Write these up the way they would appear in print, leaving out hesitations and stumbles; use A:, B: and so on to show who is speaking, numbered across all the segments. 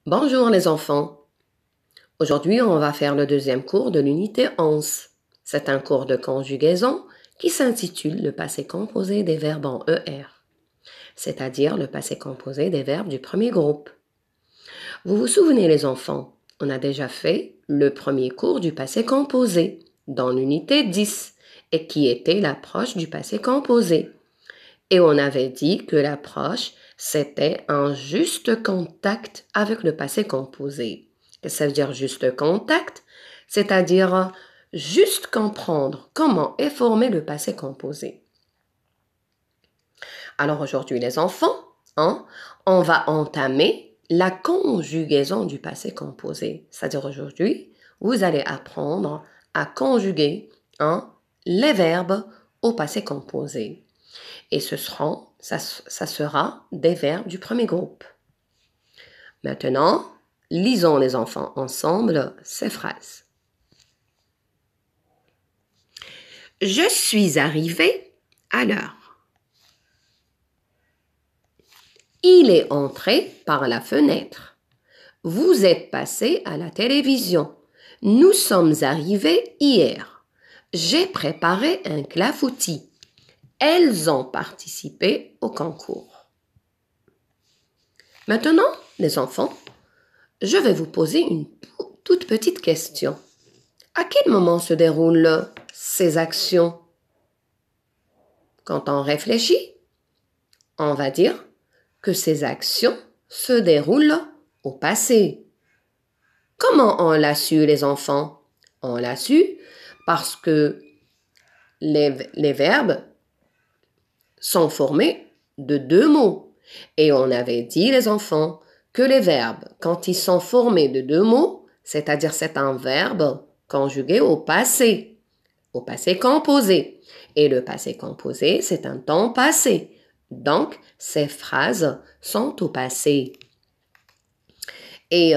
A: Bonjour les enfants. Aujourd'hui, on va faire le deuxième cours de l'unité 11. C'est un cours de conjugaison qui s'intitule le passé composé des verbes en ER, c'est-à-dire le passé composé des verbes du premier groupe. Vous vous souvenez les enfants, on a déjà fait le premier cours du passé composé dans l'unité 10 et qui était l'approche du passé composé. Et on avait dit que l'approche, c'était un juste contact avec le passé composé. Qu'est-ce que ça veut dire juste contact? C'est-à-dire juste comprendre comment est formé le passé composé. Alors aujourd'hui les enfants, on va entamer la conjugaison du passé composé. C'est-à-dire aujourd'hui, vous allez apprendre à conjuguer les verbes au passé composé. Et ça sera des verbes du premier groupe. Maintenant, lisons les enfants ensemble ces phrases. Je suis arrivé à l'heure. Il est entré par la fenêtre. Vous êtes passé à la télévision. Nous sommes arrivés hier. J'ai préparé un clafoutis. Elles ont participé au concours. Maintenant, les enfants, je vais vous poser une toute petite question. À quel moment se déroulent ces actions? Quand on réfléchit, on va dire que ces actions se déroulent au passé. Comment on l'a su, les enfants? On l'a su parce que les verbes sont formés de deux mots. Et on avait dit, les enfants, que les verbes, quand ils sont formés de deux mots, c'est-à-dire c'est un verbe conjugué au passé composé. Et le passé composé, c'est un temps passé. Donc, ces phrases sont au passé. Et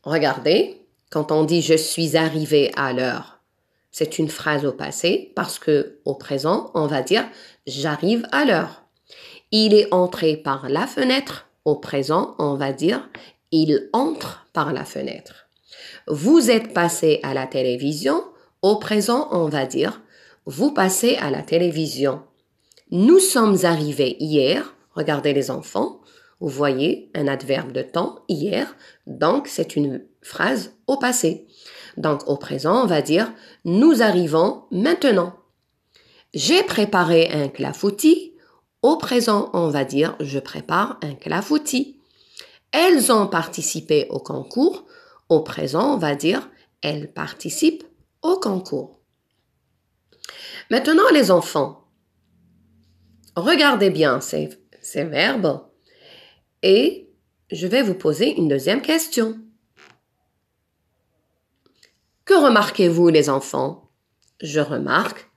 A: regardez, quand on dit « je suis arrivé à l'heure », c'est une phrase au passé parce que au présent, on va dire « j'arrive à l'heure ». Il est entré par la fenêtre. Au présent, on va dire « il entre par la fenêtre ». Vous êtes passé à la télévision. Au présent, on va dire « vous passez à la télévision ». Nous sommes arrivés hier. Regardez les enfants. Vous voyez un adverbe de temps, hier. Donc, c'est une phrase au passé. Donc, au présent, on va dire « nous arrivons maintenant ». J'ai préparé un clafoutis. Au présent, on va dire « je prépare un clafoutis ». Elles ont participé au concours. Au présent, on va dire « elles participent au concours ». Maintenant, les enfants, regardez bien ces verbes et je vais vous poser une deuxième question. Que remarquez-vous, les enfants? Je remarque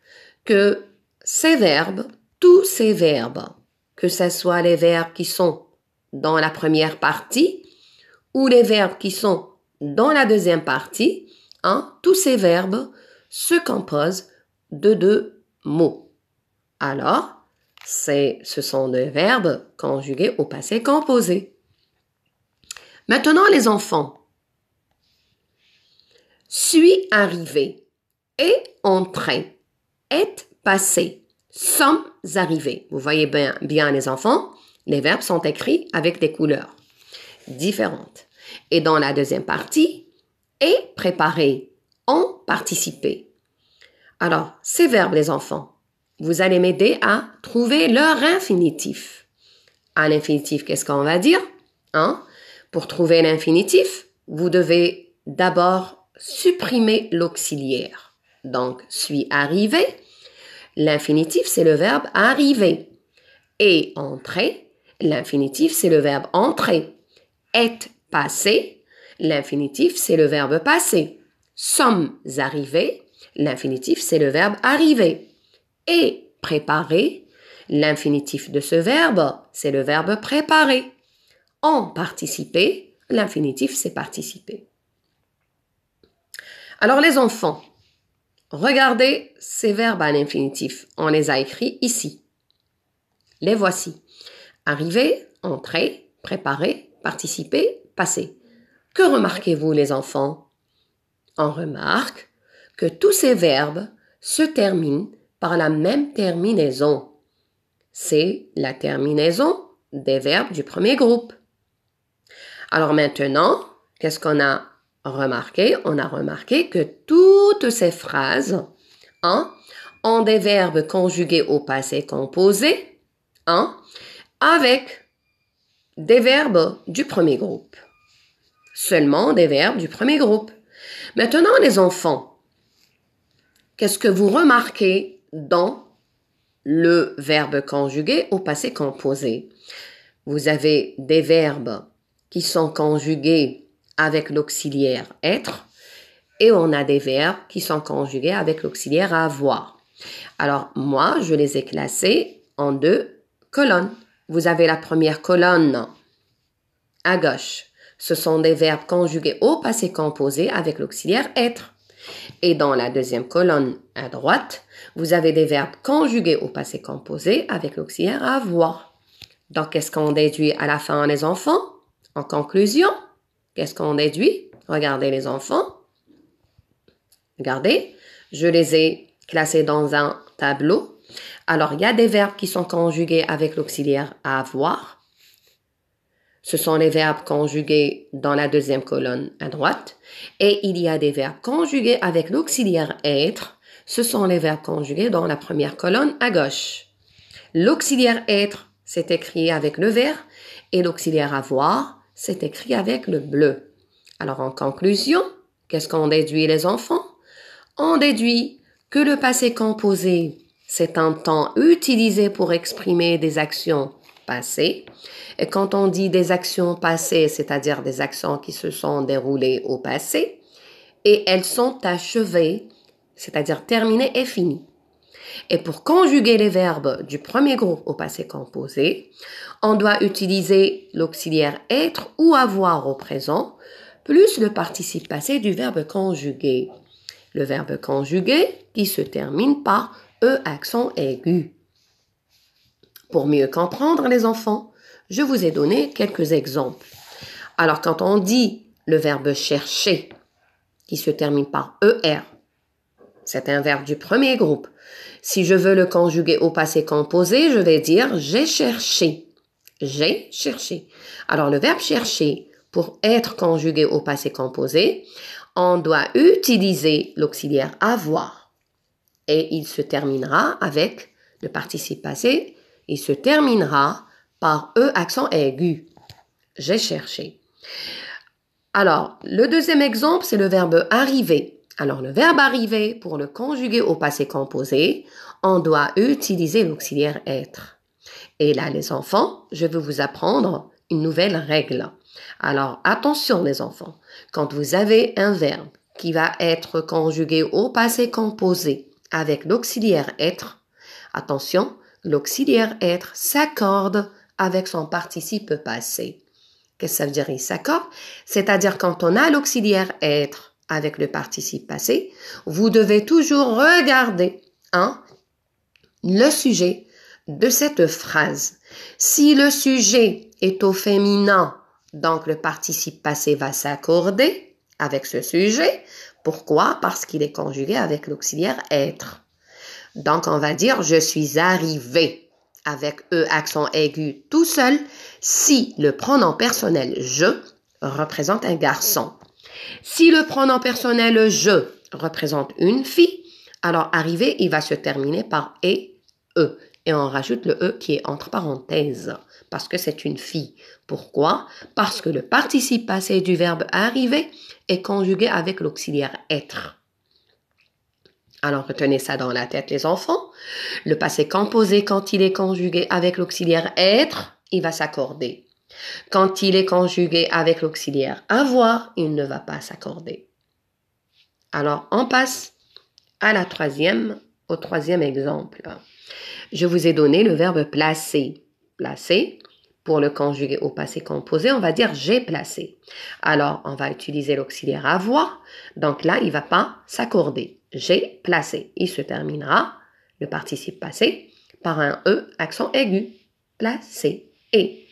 A: que ces verbes, tous ces verbes, que ce soit les verbes qui sont dans la première partie ou les verbes qui sont dans la deuxième partie, tous ces verbes se composent de deux mots. Alors, ce sont des verbes conjugués au passé composé. Maintenant, les enfants, suis arrivé, est entré, est passé, sommes arrivés. Vous voyez bien les enfants, les verbes sont écrits avec des couleurs différentes. Et dans la deuxième partie, est préparé, ont participé. Alors, ces verbes, les enfants, vous allez m'aider à trouver leur infinitif. À l'infinitif, qu'est-ce qu'on va dire? Pour trouver l'infinitif, vous devez d'abord supprimer l'auxiliaire. Donc, suis arrivé. L'infinitif, c'est le verbe arriver. Et entrer, l'infinitif, c'est le verbe entrer. Est passé, l'infinitif, c'est le verbe passer. Sommes arrivés, l'infinitif, c'est le verbe arriver. Et préparer, l'infinitif de ce verbe, c'est le verbe préparer. En participer, l'infinitif, c'est participer. Alors les enfants, regardez ces verbes à l'infinitif. On les a écrits ici. Les voici. Arriver, entrer, préparer, participer, passer. Que remarquez-vous les enfants? On remarque que tous ces verbes se terminent par la même terminaison. C'est la terminaison des verbes du premier groupe. Alors maintenant, qu'est-ce qu'on a remarqué? On a remarqué que toutes ces phrases ont des verbes conjugués au passé composé avec des verbes du premier groupe. Seulement des verbes du premier groupe. Maintenant, les enfants, qu'est-ce que vous remarquez dans le verbe conjugué au passé composé? Vous avez des verbes qui sont conjugués avec l'auxiliaire être et on a des verbes qui sont conjugués avec l'auxiliaire avoir. Alors, moi, je les ai classés en 2 colonnes. Vous avez la première colonne à gauche. Ce sont des verbes conjugués au passé composé avec l'auxiliaire être. Et dans la deuxième colonne à droite, vous avez des verbes conjugués au passé composé avec l'auxiliaire avoir. Donc, qu'est-ce qu'on déduit à la fin, les enfants? En conclusion, qu'est-ce qu'on déduit? Regardez les enfants. Regardez, je les ai classés dans un tableau. Alors, il y a des verbes qui sont conjugués avec l'auxiliaire avoir. Ce sont les verbes conjugués dans la deuxième colonne à droite. Et il y a des verbes conjugués avec l'auxiliaire être. Ce sont les verbes conjugués dans la première colonne à gauche. L'auxiliaire être, c'est écrit avec le vert. Et l'auxiliaire avoir, c'est écrit avec le bleu. Alors, en conclusion, qu'est-ce qu'on déduit les enfants? On déduit que le passé composé, c'est un temps utilisé pour exprimer des actions passées. Et quand on dit des actions passées, c'est-à-dire des actions qui se sont déroulées au passé, et elles sont achevées, c'est-à-dire terminées et finies. Et pour conjuguer les verbes du premier groupe au passé composé, on doit utiliser l'auxiliaire être ou avoir au présent, plus le participe passé du verbe conjugué. Le verbe conjugué qui se termine par E accent aigu. Pour mieux comprendre les enfants, je vous ai donné quelques exemples. Alors, quand on dit le verbe chercher, qui se termine par ER, c'est un verbe du premier groupe. Si je veux le conjuguer au passé composé, je vais dire j'ai cherché. J'ai cherché. Alors, le verbe chercher, pour être conjugué au passé composé, on doit utiliser l'auxiliaire avoir. Et il se terminera avec le participe passé. Il se terminera par E accent aigu. J'ai cherché. Alors, le deuxième exemple, c'est le verbe arriver. Alors, le verbe arriver, pour le conjuguer au passé composé, on doit utiliser l'auxiliaire être. Et là, les enfants, je vais vous apprendre une nouvelle règle. Alors, attention les enfants, quand vous avez un verbe qui va être conjugué au passé composé avec l'auxiliaire être, attention, l'auxiliaire être s'accorde avec son participe passé. Qu'est-ce que ça veut dire, il s'accorde? C'est-à-dire quand on a l'auxiliaire être avec le participe passé, vous devez toujours regarder le sujet de cette phrase. Si le sujet est au féminin, donc le participe passé va s'accorder avec ce sujet. Pourquoi? Parce qu'il est conjugué avec l'auxiliaire être. Donc, on va dire « je suis arrivé » avec E accent aigu tout seul si le pronom personnel « je » représente un garçon. Si le pronom personnel « je » représente une fille, alors « arrivé » il va se terminer par « et » E. Et on rajoute le E qui est entre parenthèses parce que c'est une fille. Pourquoi? Parce que le participe passé du verbe arriver est conjugué avec l'auxiliaire être. Alors, retenez ça dans la tête, les enfants. Le passé composé, quand il est conjugué avec l'auxiliaire être, il va s'accorder. Quand il est conjugué avec l'auxiliaire avoir, il ne va pas s'accorder. Alors, on passe au troisième exemple. Je vous ai donné le verbe placer. Placer, pour le conjuguer au passé composé, on va dire j'ai placé. Alors, on va utiliser l'auxiliaire avoir. Donc là, il ne va pas s'accorder. J'ai placé. Il se terminera, le participe passé, par un E accent aigu. Placé. Et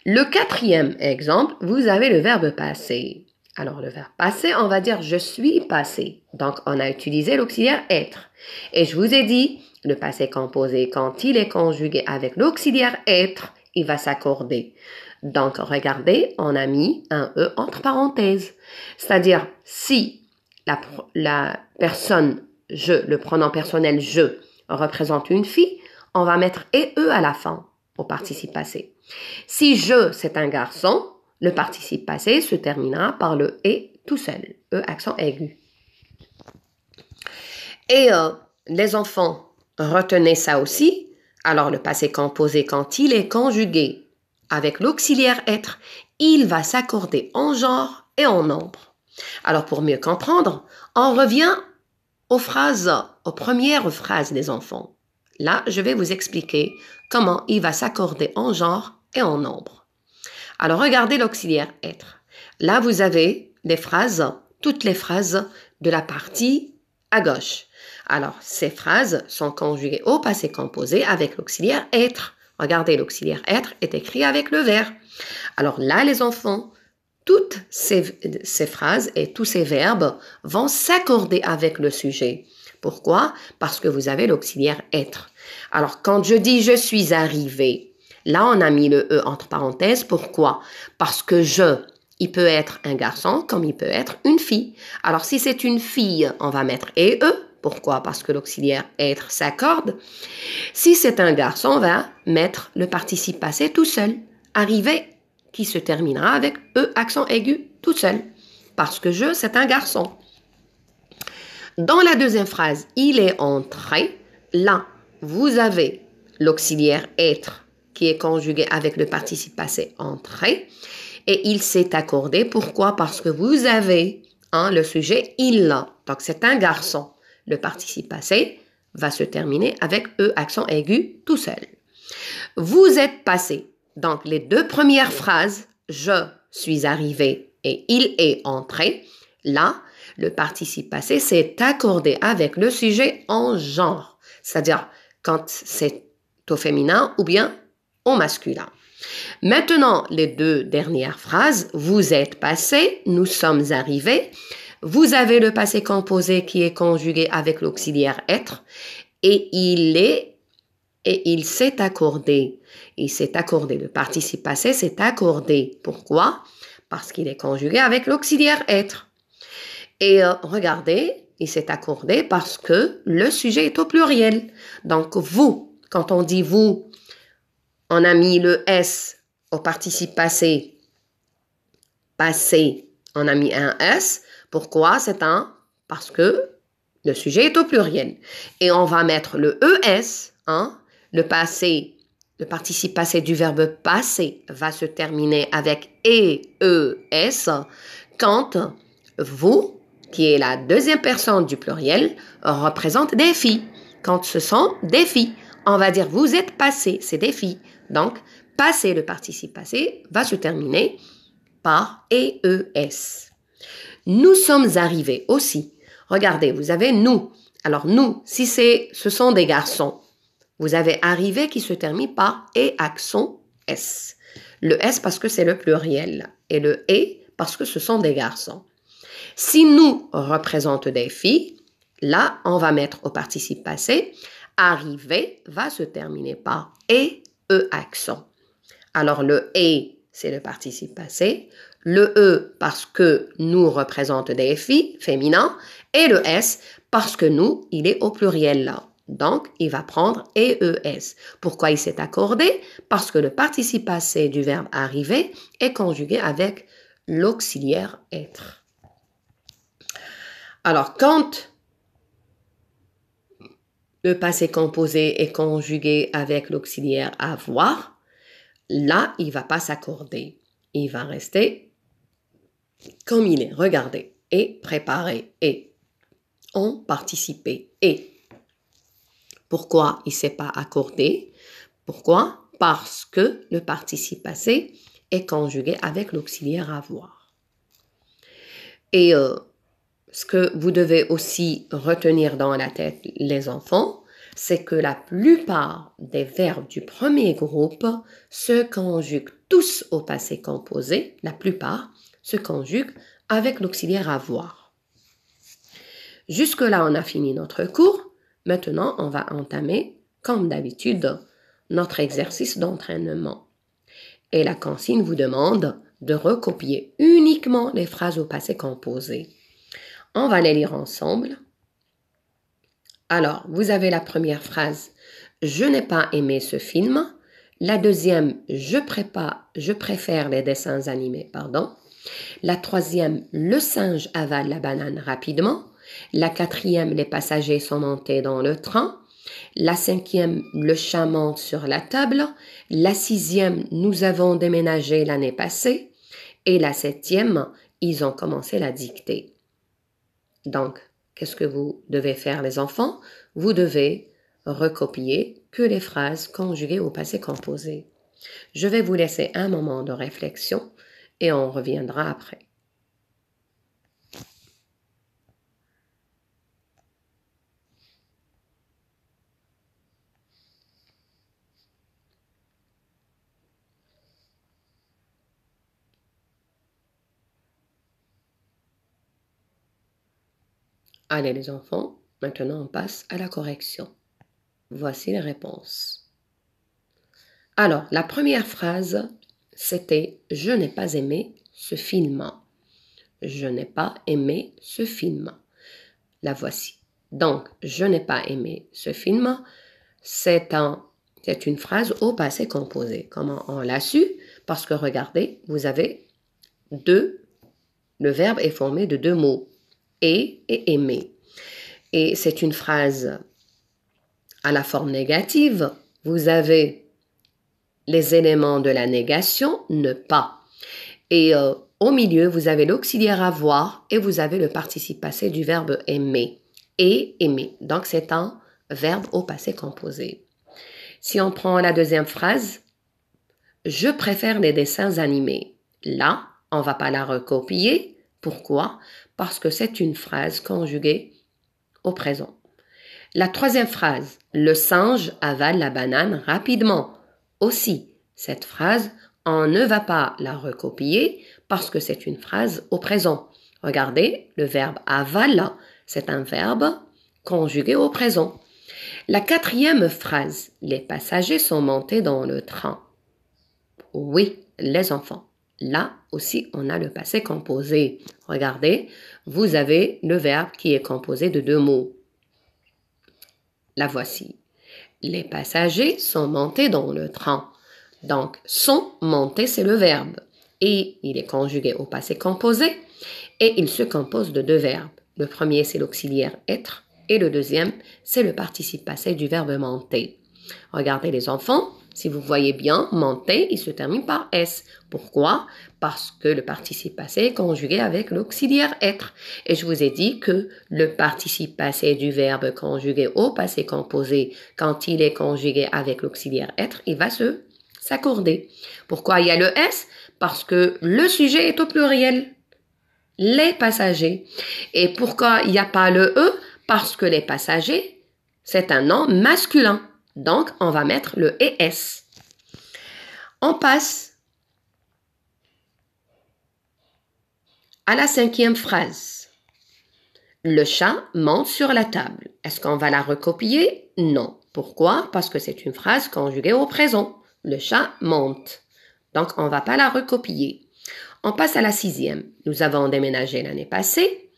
A: Le quatrième exemple, vous avez le verbe passer. Alors, le verbe passer, on va dire « je suis passé ». Donc, on a utilisé l'auxiliaire « être ». Et je vous ai dit, le passé composé, quand il est conjugué avec l'auxiliaire « être », il va s'accorder. Donc, regardez, on a mis un « e » entre parenthèses. C'est-à-dire, si la personne « je », le pronom personnel « je », représente une fille, on va mettre « et » à la fin, au participe passé. Si « je » c'est un garçon, le participe passé se terminera par le « et » tout seul, « e » accent aigu. Et les enfants, retenez ça aussi. Alors le passé composé, quand il est conjugué avec l'auxiliaire être, il va s'accorder en genre et en nombre. Alors pour mieux comprendre, on revient aux premières phrases des enfants. Là, je vais vous expliquer comment il va s'accorder en genre et en nombre. Alors regardez l'auxiliaire être. Là, vous avez les phrases, toutes les phrases de la partie à gauche. Alors, ces phrases sont conjuguées au passé composé avec l'auxiliaire être. Regardez, l'auxiliaire être est écrit avec le vert. Alors là, les enfants, toutes ces phrases et tous ces verbes vont s'accorder avec le sujet. Pourquoi? Parce que vous avez l'auxiliaire être. Alors, quand je dis « je suis arrivé », là, on a mis le « e » entre parenthèses. Pourquoi? Parce que « je », il peut être un garçon comme il peut être une fille. Alors, si c'est une fille, on va mettre « et ». Pourquoi? Parce que l'auxiliaire être s'accorde. Si c'est un garçon, on va mettre le participe passé tout seul. Arrivé, qui se terminera avec « e » accent aigu tout seul. Parce que « je », c'est un garçon. Dans la deuxième phrase, il est entré. Là, vous avez l'auxiliaire être qui est conjugué avec le participe passé entré. Et il s'est accordé. Pourquoi? Parce que vous avez le sujet il. Donc, c'est un garçon. Le participe passé va se terminer avec « e » accent aigu tout seul. Vous êtes passé. Donc, les deux premières phrases, « je suis arrivé » et « il est entré », là, le participe passé s'est accordé avec le sujet en genre, c'est-à-dire quand c'est au féminin ou bien au masculin. Maintenant, les deux dernières phrases, « vous êtes passé »,« nous sommes arrivés », vous avez le passé composé qui est conjugué avec l'auxiliaire être et il s'est accordé. Il s'est accordé. Le participe passé s'est accordé. Pourquoi? Parce qu'il est conjugué avec l'auxiliaire être. Et regardez, il s'est accordé parce que le sujet est au pluriel. Donc vous, quand on dit vous, on a mis le S au participe passé. Passé, on a mis un S. Pourquoi? C'est un parce que le sujet est au pluriel. Et on va mettre le ES, le passé, le participe passé du verbe passer va se terminer avec ES quand vous, qui est la deuxième personne du pluriel, représente des filles. Quand ce sont des filles, on va dire vous êtes passé, c'est des filles. Donc, passer, le participe passé, va se terminer par ES. Nous sommes arrivés aussi. Regardez, vous avez nous. Alors nous, si ce sont des garçons, vous avez arrivé qui se termine par et accent S. Le S parce que c'est le pluriel et le et parce que ce sont des garçons. Si nous représente des filles, là, on va mettre au participe passé. Arriver va se terminer par et accent. Alors le et, c'est le participe passé. Le E parce que nous représente des filles, féminin, et le S parce que nous, il est au pluriel là. Donc, il va prendre ES. Pourquoi il s'est accordé? Parce que le participe passé du verbe arriver est conjugué avec l'auxiliaire être. Alors, quand le passé composé est conjugué avec l'auxiliaire avoir, là, il ne va pas s'accorder. Il va rester comme il est. Regardez. Et préparer. Et. En participer. Et. Pourquoi il ne s'est pas accordé? Pourquoi? Parce que le participe passé est conjugué avec l'auxiliaire avoir. Et ce que vous devez aussi retenir dans la tête, les enfants, c'est que la plupart des verbes du premier groupe se conjuguent tous au passé composé, la plupart se conjuguent avec l'auxiliaire avoir. Jusque-là, on a fini notre cours. Maintenant, on va entamer, comme d'habitude, notre exercice d'entraînement. Et la consigne vous demande de recopier uniquement les phrases au passé composé. On va les lire ensemble. Alors, vous avez la première phrase « Je n'ai pas aimé ce film ». La deuxième « Je préfère les dessins animés ». La troisième « Le singe avale la banane rapidement ». La quatrième « Les passagers sont montés dans le train ». La cinquième « Le chat monte sur la table ». La sixième « Nous avons déménagé l'année passée ». Et la septième « Ils ont commencé la dictée ». Donc, qu'est-ce que vous devez faire les enfants? Vous devez recopier que les phrases conjuguées au passé composé. Je vais vous laisser un moment de réflexion et on reviendra après. Allez les enfants, maintenant on passe à la correction. Voici les réponses. Alors, la première phrase, c'était « Je n'ai pas aimé ce film ». Je n'ai pas aimé ce film. La voici. Donc, je n'ai pas aimé ce film, c'est une phrase au passé composé. Comment on l'a su? Parce que regardez, vous avez le verbe est formé de deux mots, et aimer. Et c'est une phrase à la forme négative. Vous avez les éléments de la négation, ne pas. Et au milieu, vous avez l'auxiliaire avoir et vous avez le participe passé du verbe aimer. Et aimer. Donc, c'est un verbe au passé composé. Si on prend la deuxième phrase, je préfère les dessins animés. Là, on ne va pas la recopier. Pourquoi? Parce que c'est une phrase conjuguée au présent. La troisième phrase, le singe avale la banane rapidement. Aussi, cette phrase, on ne va pas la recopier parce que c'est une phrase au présent. Regardez, le verbe avale, c'est un verbe conjugué au présent. La quatrième phrase, les passagers sont montés dans le train. Oui, les enfants. Là aussi, on a le passé composé. Regardez, vous avez le verbe qui est composé de deux mots. La voici. Les passagers sont montés dans le train. Donc, sont montés, c'est le verbe. Et il est conjugué au passé composé. Et il se compose de deux verbes. Le premier, c'est l'auxiliaire être. Et le deuxième, c'est le participe passé du verbe monter. Regardez les enfants. Si vous voyez bien, monter, il se termine par S. Pourquoi? Parce que le participe passé est conjugué avec l'auxiliaire être. Et je vous ai dit que le participe passé du verbe conjugué au passé composé, quand il est conjugué avec l'auxiliaire être, il va s'accorder. Pourquoi il y a le S? Parce que le sujet est au pluriel. Les passagers. Et pourquoi il n'y a pas le E? Parce que les passagers, c'est un nom masculin. Donc, on va mettre le ES. On passe à la cinquième phrase. Le chat monte sur la table. Est-ce qu'on va la recopier? Non. Pourquoi? Parce que c'est une phrase conjuguée au présent. Le chat monte. Donc, on ne va pas la recopier. On passe à la sixième. Nous avons déménagé l'année passée.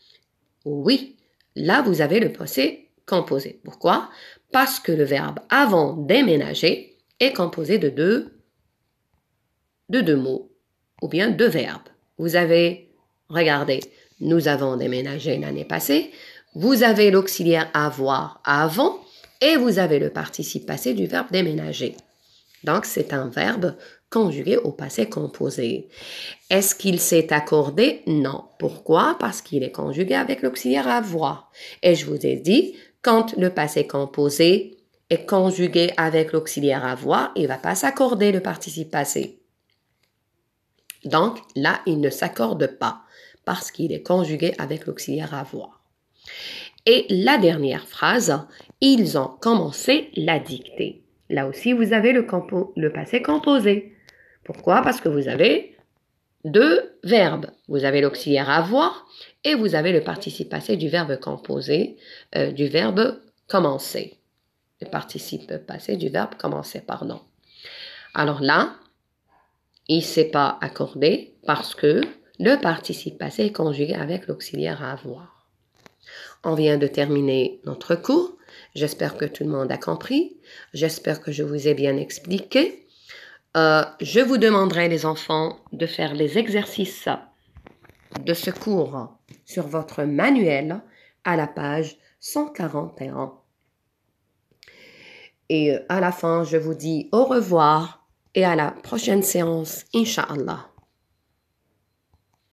A: Oui. Là, vous avez le passé composé. Pourquoi? Parce que le verbe avant déménager est composé de deux mots ou bien deux verbes. Vous avez, regardez, nous avons déménagé l'année passée. Vous avez l'auxiliaire avoir avant et vous avez le participe passé du verbe déménager. Donc, c'est un verbe conjugué au passé composé. Est-ce qu'il s'est accordé? Non. Pourquoi? Parce qu'il est conjugué avec l'auxiliaire avoir. Et je vous ai dit, quand le passé composé est conjugué avec l'auxiliaire avoir, il ne va pas s'accorder le participe passé. Donc, là, il ne s'accorde pas parce qu'il est conjugué avec l'auxiliaire avoir. Et la dernière phrase, ils ont commencé la dictée. Là aussi, vous avez le passé composé. Pourquoi? Parce que vous avez deux verbes. Vous avez l'auxiliaire avoir et vous avez le participe passé du verbe composé, du verbe commencer. Le participe passé du verbe commencer, pardon. Alors là, il ne s'est pas accordé parce que le participe passé est conjugué avec l'auxiliaire avoir. On vient de terminer notre cours. J'espère que tout le monde a compris. J'espère que je vous ai bien expliqué. Je vous demanderai, les enfants, de faire les exercices de ce cours sur votre manuel à la page 141. Et à la fin, je vous dis au revoir et à la prochaine séance, Inch'Allah.